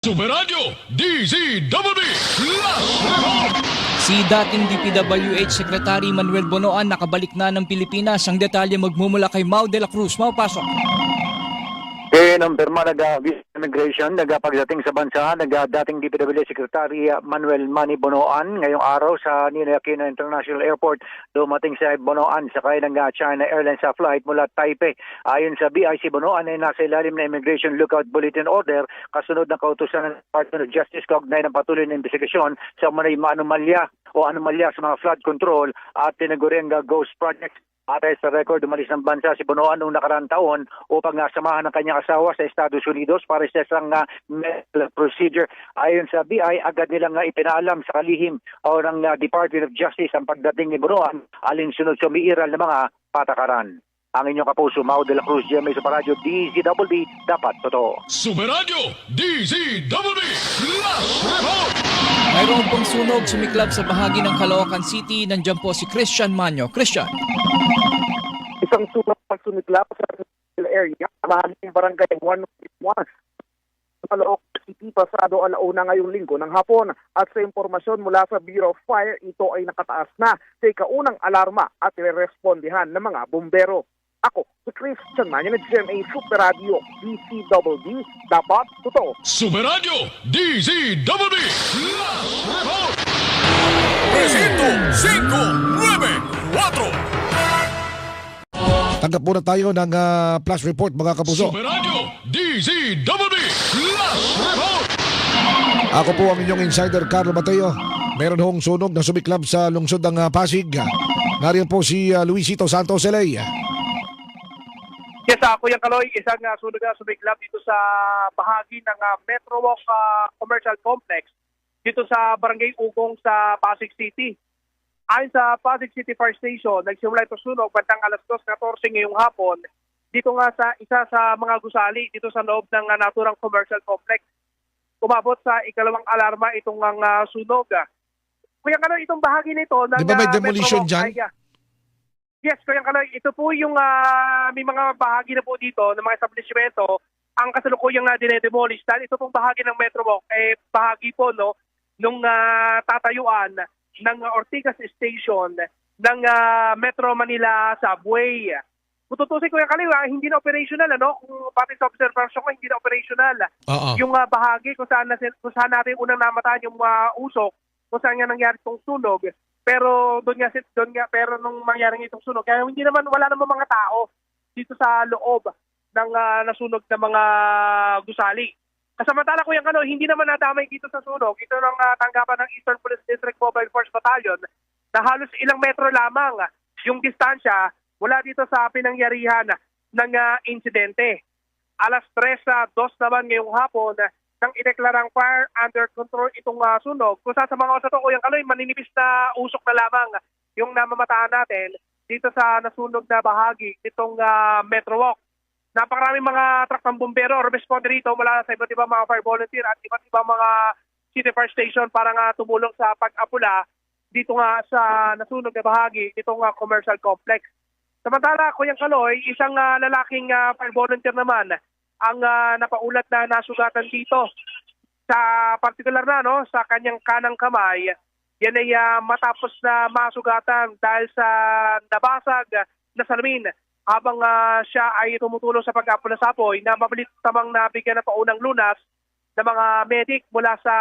Superradyo DZWB Flash Report! Si dating DPWH Secretary Manuel Bonoan nakabalik na ng Pilipinas. Ang detalye magmumula kay Mau de la Cruz. Mau, pasok. Ng Perma Immigration, pagdating sa bansa, dating DPWH Secretary Manuel Manny Bonoan ngayong araw sa Ninoy Aquino International Airport. Dumating si Bonoan sakay ng China Airlines sa flight mula Taipei. Ayon sa BIC, Bonoan ay nasa ilalim ng Immigration Lookout Bulletin Order kasunod ng kautusan ng Department of Justice kaugnay ng patuloy na investigasyon sa mga anomalya sa mga flood control at tinaguriang ghost projects. Atay sa record, umalis ng bansa si Bonoan noong nakaraang taon upang samahan ng kanyang asawa sa Estados Unidos para sa isang medical procedure. Ayon sa BI, agad nilang ipinaalam sa kalihim ng Department of Justice ang pagdating ni Bonoan alinsunod sa umiiral ng mga patakaran. Ang inyong kapuso, Mau de la Cruz, GMA Superradyo DZWB, dapat totoo. Superradyo DZWB Flash Report! Mayroon pong sunog sumiklab sa bahagi ng Caloocan City. Nandiyan po si Christian Manyo. Christian. Isang sunog pagsumiklab sa area, bahagi ng barangay 151 sa Caloocan City pasado alauna ngayong linggo ng hapon. At sa impormasyon mula sa Bureau of Fire, ito ay nakataas na sa ikaunang alarma at irerespondihan ng mga bumbero. Ako, si Christian Manyo ng GMA Superradyo DZWB, dapat totoo. Superradyo DZWB Flash Report! 3, 5, 4. Tanggap muna tayo ng flash report, mga kapuso. Superradyo DZWB Flash Report! Ako po ang inyong insider, Carlo Mateo. Meron hong sunog na sumiklab sa lungsod ng Pasig. Nariyan po si Luisito Santos L.A. Yes, Kuya Kaloy, isang sunog na sumiklab dito sa bahagi ng Metro Walk Commercial Complex dito sa Barangay Ugong sa Pasig City. Ayon sa Pasig City Fire Station, nagsimula ito sunog bandang alas 2:14 ngayong hapon dito nga sa isa sa mga gusali dito sa loob ng naturang commercial complex. Umabot sa ikalawang alarma itong sunog. Kuya Kaloy, itong bahagi nito ng Di ba may demolition Metro Walk dyan? Yes, Kuya Kaloy, ito po yung may mga bahagi na po dito ng mga establishmento ang kasalukuyang dinedemolish. Dahil ito pong bahagi ng Metro Walk, bahagi po nung tatayuan ng Ortigas Station ng Metro Manila Subway. Kung tutusin, Kuya Kaloy, hindi na operational, kung pati sa observation ko, hindi na operational. Yung bahagi kung saan natin unang namataan yung usok, kung saan nga nangyari itong sunog. Pero doon nga pero nung mangyari itong sunog, kaya wala naman mga tao dito sa loob ng nasunog na mga gusali. Kasamantala, Kuya Kaloy, hindi naman nadamay dito sa sunog. Ito ng tanggapan ng Eastern Police District Mobile Force Battalion na halos ilang metro lamang yung distansya mula dito sa pinangyarihan ng insidente. Alas 3:02 naman ngayong hapon nang ideklarang fire under control itong sunog. Kung sa mga oras ito, Kuya Kaloy, maninipis na usok na lamang yung namamataan natin dito sa nasunog na bahagi itong Metro Walk. Napakaraming mga truck ng bumbero o responder rito mula sa iba't ibang mga fire volunteer at iba't ibang mga city fire station para nga tumulong sa pag-apula dito nga sa nasunog na bahagi itong commercial complex. Samantala, Kuya Kaloy, isang lalaking fire volunteer naman ang napaulat na nasugatan dito. Sa partikular na sa kanyang kanang kamay, yan ay matapos na masugatan dahil sa nabasag na salamin habang siya ay tumutulong sa pag-apula sa apoy na mabilis tamang nabigyan ng paunang lunas ng mga medic mula sa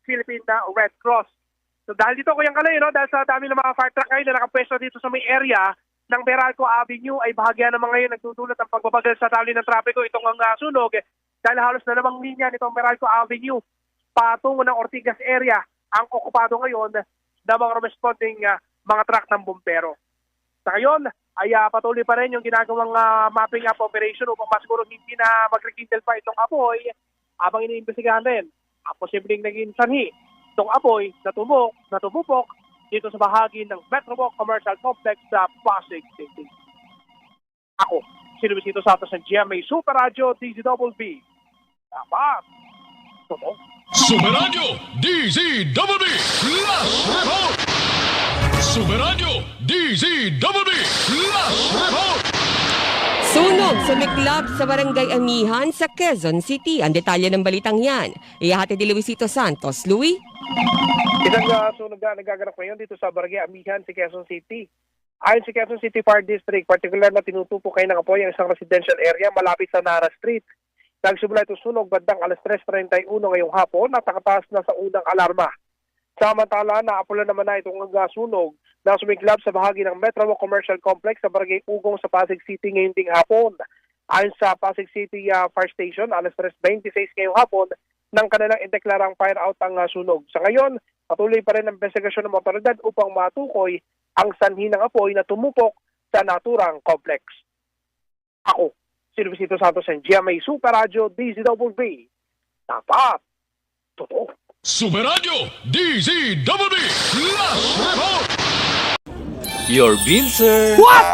Philippine Red Cross. So dahil dito, Kuya Kaloy, dahil sa dami ng mga fire truck ngayon na nakapwesto dito sa may area ng Meralco Avenue ay bahagya naman ngayon nagdudulot ang pagbabagal sa tali ng trapiko itong ang sunog dahil halos na namang linya nitong Meralco Avenue patungo ng Ortigas area ang okupado ngayon ng mga responding mga truck ng bumpero. Sa ngayon ay patuloy pa rin yung ginagawang mapping up operation upang masiguro hindi na magrekindle pa itong apoy habang iniimbestigahan din ang posibleng naging sanhi itong apoy na tumupok dito sa bahagi ng Metro Walk Commercial Complex sa Pasig City. Ako, si Luisito Santos ng GMA Superradyo DZWB. Dapat totoo. Superradyo DZWB Flash Report! Superradyo DZWB Flash Report! Sunog sa Miklab sa Barangay Amihan sa Quezon City. Ang detalye ng balitang yan, ihahatid ni Luisito Santos. Louis? Isang sunog na nagaganap ngayon dito sa Barangay Amihan sa Quezon City. Ayon sa Quezon City Fire District, particular na tinutupo kayo ng apoy ang isang residential area malapit sa Nara Street. Nagsimula itong sunog bandang alas 3:31 ngayong hapon at nakataas na sa unang alarma. Samantala, naapulan naman na itong sunog na sumiklab sa bahagi ng Metro Commercial Complex sa Barangay Ugong sa Pasig City ngayong ding hapon. Ayon sa Pasig City Fire Station, alas 3:26 ngayong hapon nang kanilang indeklarang fire out ang sunog. Sa ngayon, patuloy pa rin ang investigasyon ng otoridad upang matukoy ang sanhi ng apoy na tumupok sa naturang complex. Ako, si Luisito Santos ng GMA Super Radio DZWB. Dapat totoo. Super Radio DZWB Flash Report. Your bill, sir. What?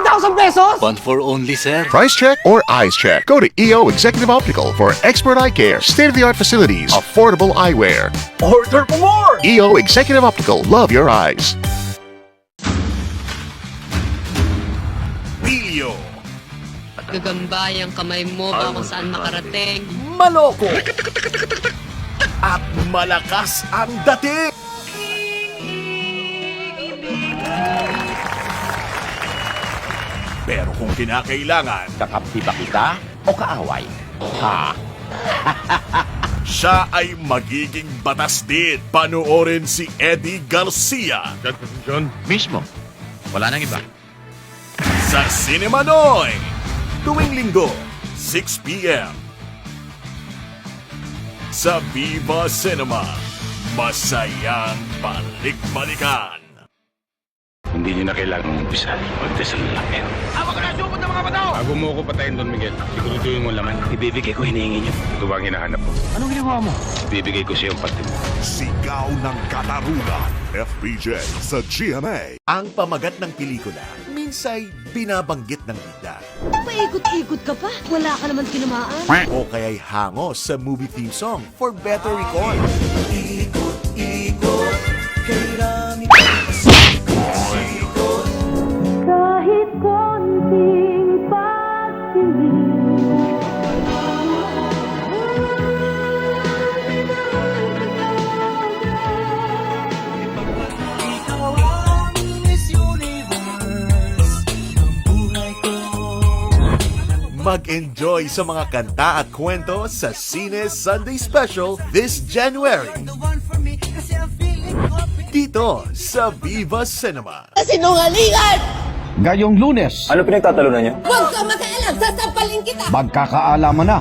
40,000 pesos? One for only, sir. Price check or eyes check? Go to EO Executive Optical for expert eye care, state-of-the-art facilities, affordable eyewear. Order for more! EO Executive Optical, love your eyes. Pilyo. Gagambay ang kamay mo ba kung saan makarating? Maloko! At malakas ang dating! Pero kung kinakailangan, kakampi ba kita o kaaway? Ha? Siya ay magiging batas din. Panoorin si Eddie Garcia Mismo. Wala nang iba. sa Cinema Noy. Tuwing linggo, 6 p.m. Sa Viva Cinema. Masayang balik-balikan. Hindi niyo na kailangang umpisa. Magdasal lang yan. Bago mo ko patayin, Don Miguel, siguraduhin mo laman. Ibibigay ko hinihingi niyo. Ito ba ang hinahanap ko? Anong ginawa mo? Ibibigay ko sa iyong parte mo. Sigaw ng Katarungan. FPJ sa GMA. Ang pamagat ng pelikula, minsay binabanggit ng bida. Paikot-ikot ka pa. Wala ka naman tinamaan. O kaya'y hango sa movie theme song for better recall. Kahit konting Mag-enjoy sa mga kanta at kwento sa Cine Sunday Special this January. Dito sa Viva Cinema. Sinungalingan! Ngayong Lunes, Ano pinagtatalunan niyo? Huwag ka makialam! Sasampalin kita! magkakaalaman na.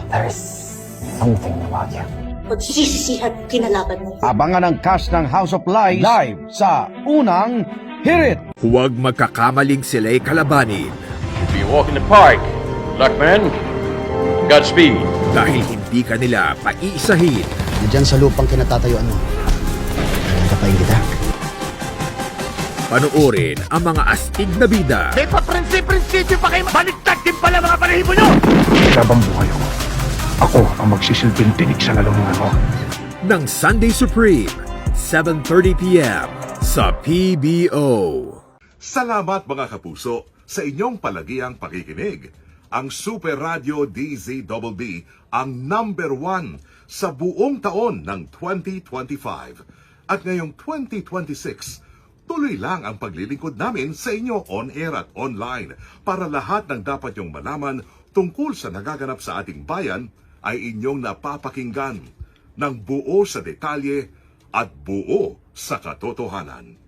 Something about you. Pagsisisihan kinalaban mo. Abangan ang cast ng House of Lies live sa unang Hirit. Huwag magkakamaling sila'y kalabanin If you walk in the park, luck man, Godspeed. dahil hindi ka nila paiisahin. Diyan sa lupang kinatatayuan mo. Katayin kita. Panoorin ang mga astig na bida May pa-prinsipyo pa kayo! Baliktad din pala mga balahibo nyo! Labang buhay ko. Ako ang magsisilbing tinig sa lalamunan mo. ng Sunday Supreme, 7:30 p.m. sa PBO. Salamat mga kapuso sa inyong palagiang pakikinig. Ang Super Radio DZWB ang #1 sa buong taon ng 2025. At ngayong 2026, tuloy lang ang paglilingkod namin sa inyo on-air at online para lahat ng dapat nyong malaman tungkol sa nagaganap sa ating bayan ay inyong napapakinggan ng buo sa detalye at buo sa katotohanan.